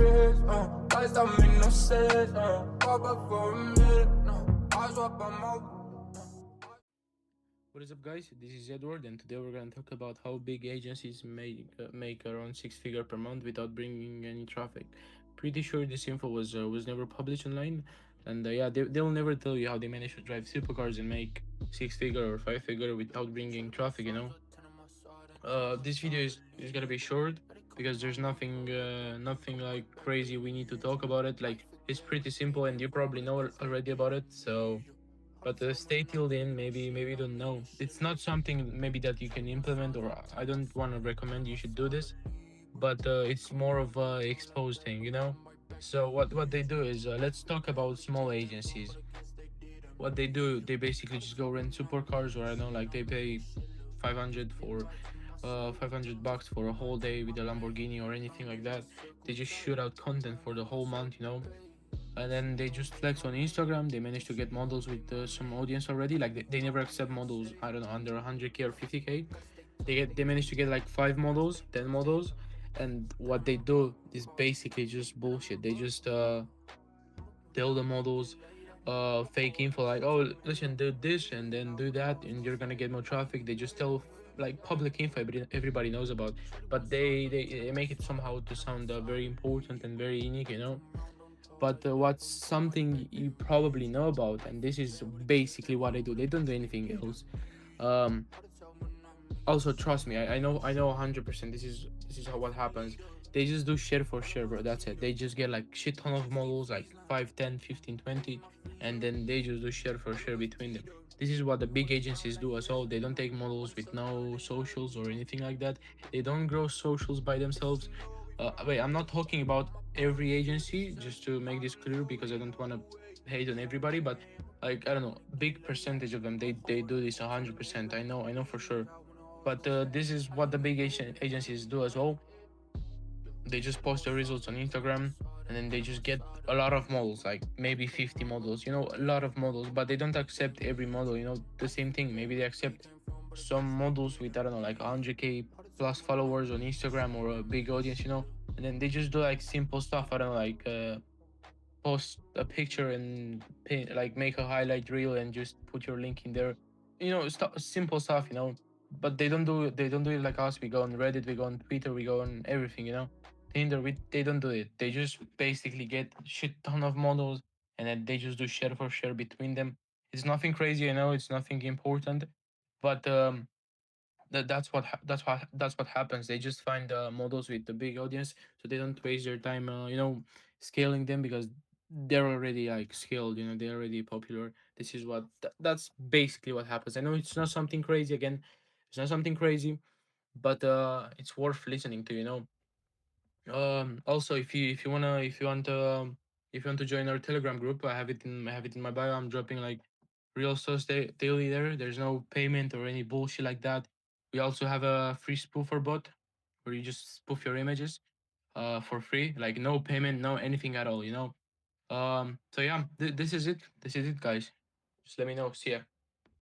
wrist, lights don't make no sense, pop up for a minute, I swap on my. What is up, guys? This is Edward, and today we're gonna talk about how big agencies make around six-figure per month without bringing any traffic. Pretty sure this info was never published online, and yeah, they'll never tell you how they manage to drive supercars and make six-figure or five-figure without bringing traffic. This video is gonna be short because there's nothing like crazy we need to talk about it. Like, it's pretty simple, and you probably know already about it. So but stay till then. Maybe you don't know. It's not something maybe that you can implement, or I don't want to recommend you should do this, but it's more of a exposed thing. So what they do is, let's talk about small agencies. What they do, they basically just go rent supercars, or I know, like, they pay 500 bucks for a whole day with a Lamborghini or anything like that. They just shoot out content for the whole month. And then they just flex on Instagram. They manage to get models with some audience already. Like, they never accept models, I don't know, under 100k or 50k. They manage to get like 5 models, 10 models. And what they do is basically just bullshit. They just tell the models fake info, like, oh, listen, do this and then do that and you're gonna get more traffic. They just tell like public info everybody knows about, but they make it somehow to sound very important and very unique. But what's something you probably know about, and this is basically what they don't do anything else. um Also, trust me, I know 100%. This is how what happens. They just do share for share, bro. That's it. They just get like shit ton of models, like 5, 10, 15, 20, and then they just do share for share between them. This is what the big agencies do as well. They don't take models with no socials or anything like that. They don't grow socials by themselves. Wait, I'm not talking about every agency, just to make this clear, because I don't want to hate on everybody, but like, I don't know, big percentage of them, they do this 100%. I know for sure. But this is what the big agencies do as well. They just post the results on Instagram, and then they just get a lot of models, like maybe 50 models, a lot of models, but they don't accept every model. The same thing. Maybe they accept some models with, I don't know, like 100k plus followers on Instagram or a big audience. And then they just do like simple stuff. I don't know, like post a picture and like make a highlight reel and just put your link in there. Simple stuff. But they don't do it like us. We go on Reddit, we go on Twitter, we go on everything. Tinder, they don't do it. They just basically get shit ton of models, and then they just do share for share between them. It's nothing crazy. It's nothing important, but that's what happens. They just find models with the big audience, so they don't waste their time scaling them, because they're already like scaled. They're already popular. This is that's basically what happens. I know it's not something crazy. Again, it's not something crazy, but it's worth listening to. Also, if you want to join our Telegram group, I have it in my bio. I'm dropping like real stuff daily there. There's no payment or any bullshit like that. We also have a free spoofer bot where you just spoof your images for free, like no payment, no anything at all. So yeah, this is it. This is it, guys. Just let me know. See ya.